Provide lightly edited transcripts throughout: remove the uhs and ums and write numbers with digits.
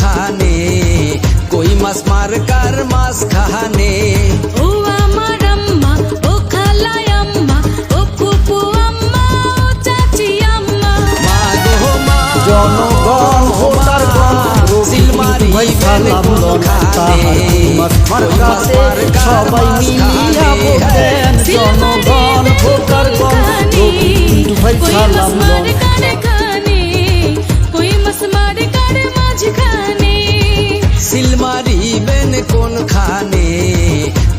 খানে কই মাছ মার কার মাছ খানে ও আমার আম্মা ও খালাই আম্মা ও ফুপু আম্মা ও চাচি আম্মা মা গো মা জনগণ ভোটার সিলমারি ভাই সালাম সবাই মিলিয়া ভোট দেন জনগণ ভোটার ভাই সালাম সিলমারি বেন কোন খানে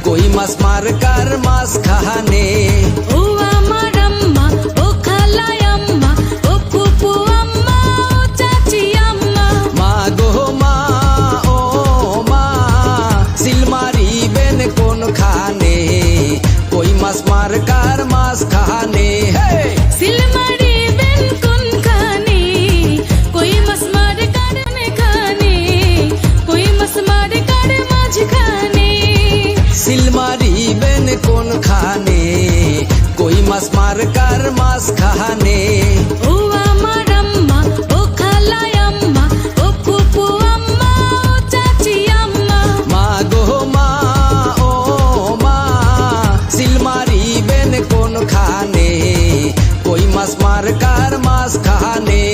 কই মাছ মার কার মাছ খানে ও আমার আম্মা ও খালাই আম্মা ও ফুপু আম্মা ও চাচি আম্মা মা গো মা ও মা সিলমারি বেন কোন খানে কই মাছ মার কার মাছ খানে সিলমারি বেন কোন খানে কই মাছ মার কারনে খানে কই মাছ মার কার মাঝ খানে সিলমারি বেন কোন খানে কই মাছ মার কার মাছ খানে ও আমার আম্মা ও খালাই আম্মা ও ফুপু আম্মা ও চাচি আম্মা মা গো মা ও মা সিলমারি বেন কোন খানে কই মাছ মার কার মাছ খানে